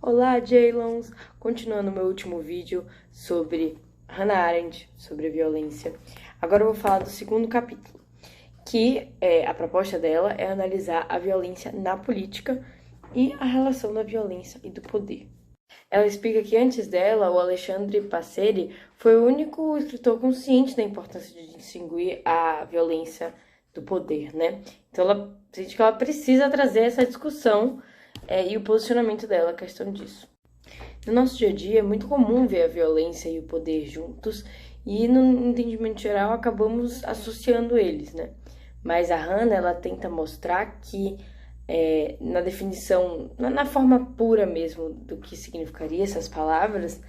Olá, Jaylons! Continuando meu último vídeo sobre Hannah Arendt, sobre a violência. Agora eu vou falar do segundo capítulo, que a proposta dela é analisar a violência na política e a relação da violência e do poder. Ela explica que antes dela, o Alexandre Passeri foi o único escritor consciente da importância de distinguir a violência do poder, né? Então ela sente que ela precisa trazer essa discussão e o posicionamento dela, a questão disso. No nosso dia a dia é muito comum ver a violência e o poder juntos e no entendimento geral acabamos associando eles, né? Mas a Hannah, ela tenta mostrar que na definição, na forma pura mesmo do que significaria essas palavras,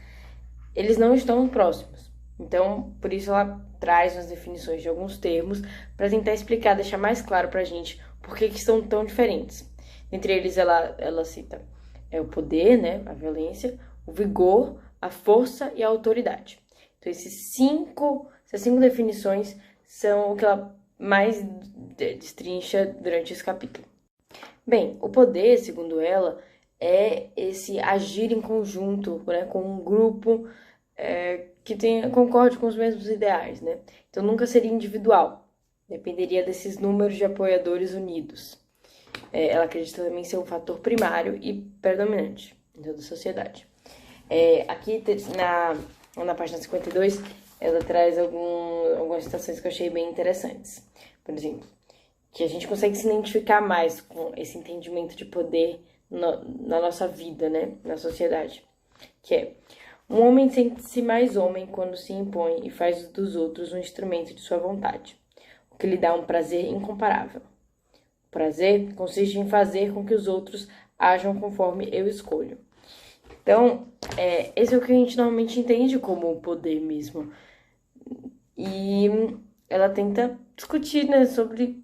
eles não estão próximos. Então, por isso ela traz as definições de alguns termos para tentar explicar, deixar mais claro pra gente por que estão tão diferentes. Entre eles, ela cita o poder, né, a violência, o vigor, a força e a autoridade. Então, essas cinco definições são o que ela mais destrincha durante esse capítulo. Bem, o poder, segundo ela, é esse agir em conjunto, né, com um grupo que concorde com os mesmos ideais, né? Então nunca seria individual, dependeria desses números de apoiadores unidos. Ela acredita também ser um fator primário e predominante em toda a sociedade. Aqui na página 52, ela traz algumas citações que eu achei bem interessantes. Por exemplo, que a gente consegue se identificar mais com esse entendimento de poder na nossa vida, né, na sociedade. Que é: um homem sente-se mais homem quando se impõe e faz dos outros um instrumento de sua vontade, o que lhe dá um prazer incomparável. O prazer consiste em fazer com que os outros ajam conforme eu escolho. Então, esse é o que a gente normalmente entende como o poder mesmo. E ela tenta discutir, né, sobre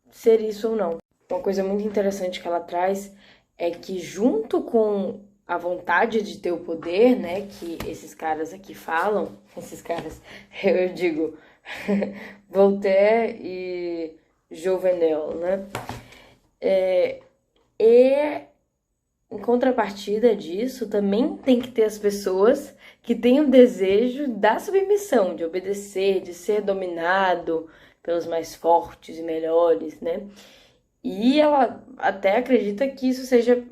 ser isso ou não. Uma coisa muito interessante que ela traz é que, junto com a vontade de ter o poder, né, que esses caras aqui falam, eu digo, Voltaire e Jouvenel, né, e em contrapartida disso, também tem que ter as pessoas que têm o desejo da submissão, de obedecer, de ser dominado pelos mais fortes e melhores, né? E ela até acredita que isso seja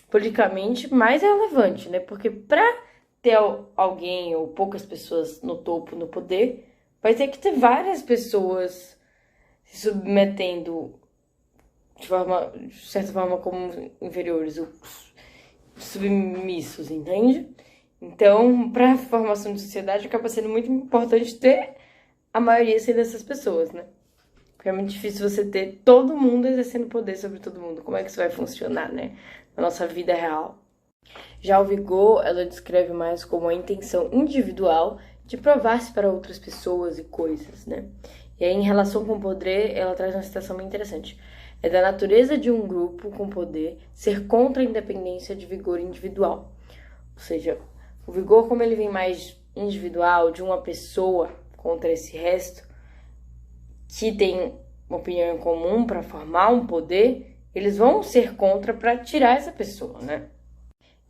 politicamente mais relevante, né? Porque para ter alguém ou poucas pessoas no topo, no poder, vai ter que ter várias pessoas se submetendo de certa forma como inferiores, submissos, entende? Então, para a formação de sociedade, acaba sendo muito importante ter a maioria ser dessas pessoas, né? Porque é muito difícil você ter todo mundo exercendo poder sobre todo mundo. Como é que isso vai funcionar, né? Na nossa vida real. Já o vigor, ela descreve mais como a intenção individual de provar-se para outras pessoas e coisas, né? E aí, em relação com o poder, ela traz uma citação bem interessante. É da natureza de um grupo com poder ser contra a independência de vigor individual. Ou seja, o vigor, como ele vem mais individual, de uma pessoa contra esse resto, que tem uma opinião em comum para formar um poder, eles vão ser contra para tirar essa pessoa, né?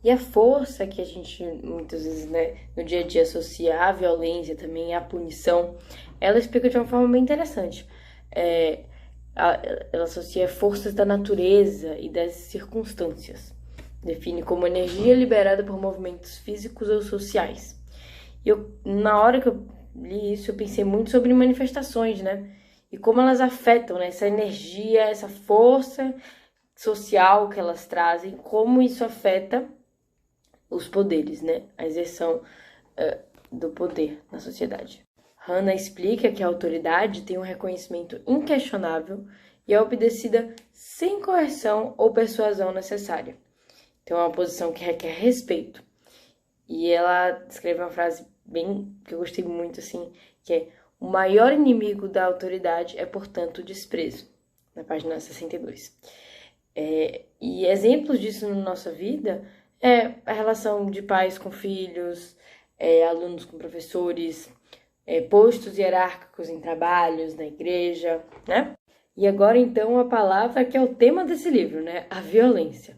E a força que a gente muitas vezes, né, no dia a dia associa à violência também, à punição, ela explica de uma forma bem interessante. Ela associa forças da natureza e das circunstâncias. Define como energia liberada por movimentos físicos ou sociais. E na hora que eu li isso, eu pensei muito sobre manifestações, né? E como elas afetam, né, essa energia, essa força social que elas trazem, como isso afeta os poderes, né? A exerção do poder na sociedade. Hannah explica que a autoridade tem um reconhecimento inquestionável e é obedecida sem coerção ou persuasão necessária. Então é uma posição que requer respeito. E ela descreve uma frase bem que eu gostei muito, assim, que é: o maior inimigo da autoridade é, portanto, o desprezo, na página 62. E exemplos disso na nossa vida é a relação de pais com filhos, alunos com professores, postos hierárquicos em trabalhos, na igreja, né? E agora, então, a palavra que é o tema desse livro, né? A violência.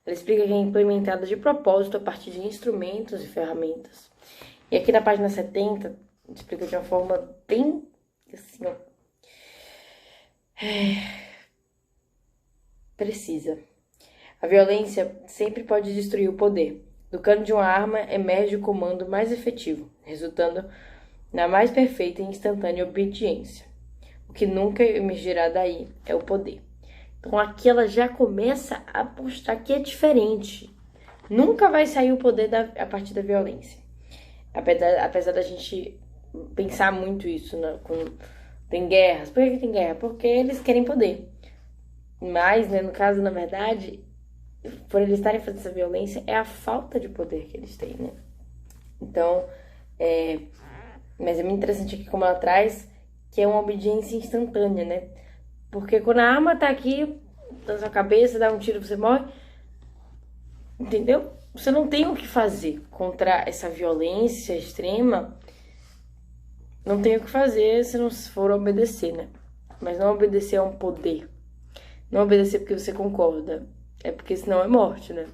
Ela explica que é implementada de propósito a partir de instrumentos e ferramentas. E aqui na página 70, explica de uma forma bem, assim, ó, precisa. A violência sempre pode destruir o poder. Do cano de uma arma emerge o comando mais efetivo, resultando na mais perfeita e instantânea obediência. O que nunca emergirá daí é o poder. Então aqui ela já começa a mostrar que é diferente. Nunca vai sair o poder a partir da violência. Apesar da gente pensar muito isso, né? Tem guerras. Por que tem guerra? Porque eles querem poder. Mas, né, no caso, na verdade, por eles estarem fazendo essa violência, é a falta de poder que eles têm, né? Então, mas é muito interessante aqui como ela traz que é uma obediência instantânea, né? Porque quando a arma tá aqui na sua cabeça, dá um tiro, você morre. Entendeu? Você não tem o que fazer contra essa violência extrema. Não tem o que fazer se não for obedecer, né? Mas não obedecer a um poder. Não obedecer porque você concorda. É porque senão é morte, né?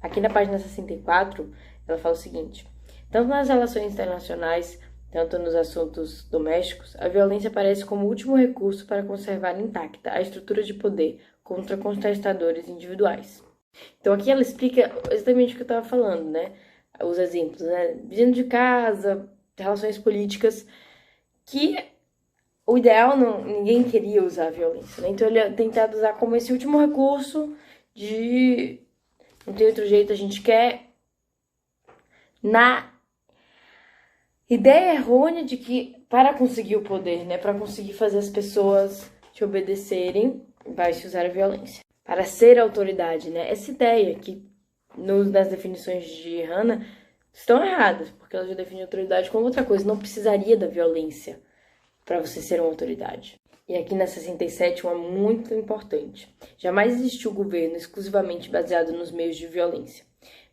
Aqui na página 64, ela fala o seguinte. Tanto nas relações internacionais, tanto nos assuntos domésticos, a violência aparece como último recurso para conservar intacta a estrutura de poder contra contestadores individuais. Então aqui ela explica exatamente o que eu estava falando, né? Os exemplos, né? Dentro de casa, relações políticas, que o ideal ninguém queria usar a violência, né? Então ele é tentado usar como esse último recurso de não tem outro jeito, a gente quer na ideia errônea de que para conseguir o poder, né, para conseguir fazer as pessoas te obedecerem, vai se usar a violência. Para ser autoridade, né? Essa ideia que nas definições de Hannah estão erradas, porque ela já define autoridade como outra coisa, não precisaria da violência para você ser uma autoridade. E aqui na 67, uma muito importante. Jamais existiu governo exclusivamente baseado nos meios de violência.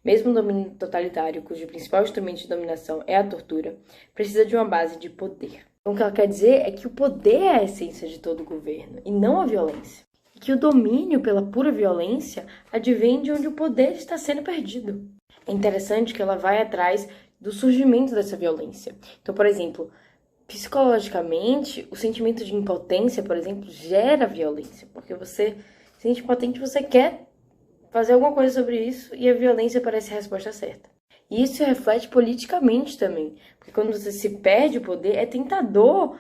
Mesmo um domínio totalitário, cujo principal instrumento de dominação é a tortura, precisa de uma base de poder. Então, o que ela quer dizer é que o poder é a essência de todo governo, e não a violência. E que o domínio pela pura violência advém de onde o poder está sendo perdido. É interessante que ela vai atrás do surgimento dessa violência. Então, por exemplo, psicologicamente, o sentimento de impotência, por exemplo, gera violência, porque você se sente impotente, você quer fazer alguma coisa sobre isso e a violência parece a resposta certa. E isso reflete politicamente também, porque quando você se perde o poder, é tentador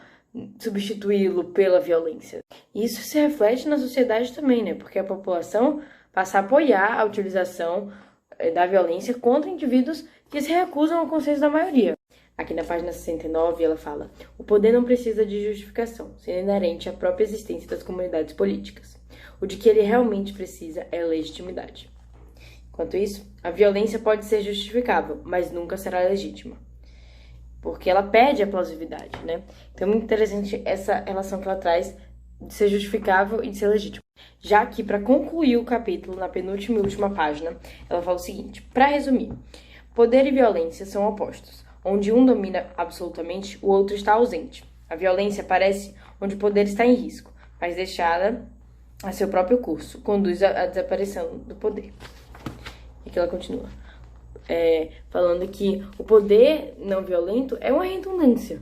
substituí-lo pela violência. E isso se reflete na sociedade também, né? Porque a população passa a apoiar a utilização da violência contra indivíduos que se recusam ao consenso da maioria. Aqui na página 69 ela fala: o poder não precisa de justificação, sendo inerente à própria existência das comunidades políticas. O de que ele realmente precisa é legitimidade. Enquanto isso, a violência pode ser justificável, mas nunca será legítima. Porque ela perde a plausibilidade, né? Então é muito interessante essa relação que ela traz de ser justificável e de ser legítimo. Já que, para concluir o capítulo, na penúltima e última página, ela fala o seguinte: para resumir, poder e violência são opostos. Onde um domina absolutamente, o outro está ausente. A violência aparece onde o poder está em risco, mas deixada a seu próprio curso, conduz à desaparição do poder. E aqui ela continua, falando que o poder não violento é uma redundância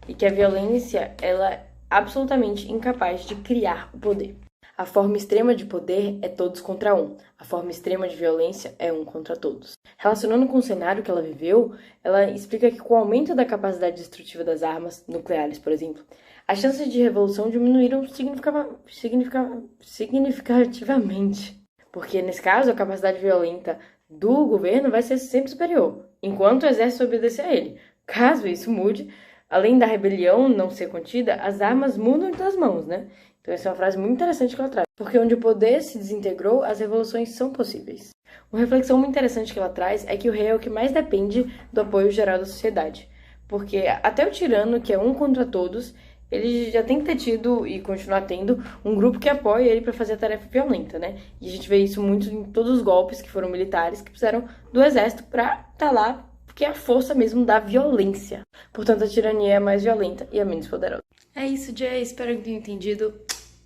e que a violência ela é absolutamente incapaz de criar o poder. A forma extrema de poder é todos contra um. A forma extrema de violência é um contra todos. Relacionando com o cenário que ela viveu, ela explica que com o aumento da capacidade destrutiva das armas nucleares, por exemplo, as chances de revolução diminuíram significativamente. Porque, nesse caso, a capacidade violenta do governo vai ser sempre superior, enquanto o exército obedecer a ele. Caso isso mude, além da rebelião não ser contida, as armas mudam das mãos, né? Então essa é uma frase muito interessante que ela traz. Porque onde o poder se desintegrou, as revoluções são possíveis. Uma reflexão muito interessante que ela traz é que o rei é o que mais depende do apoio geral da sociedade. Porque até o tirano, que é um contra todos, ele já tem que ter tido e continuar tendo um grupo que apoia ele para fazer a tarefa violenta, né? E a gente vê isso muito em todos os golpes que foram militares, que fizeram do exército para estar lá, porque é a força mesmo da violência. Portanto, a tirania é a mais violenta e a menos poderosa. É isso, Jay. Espero que tenham entendido.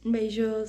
Beijos!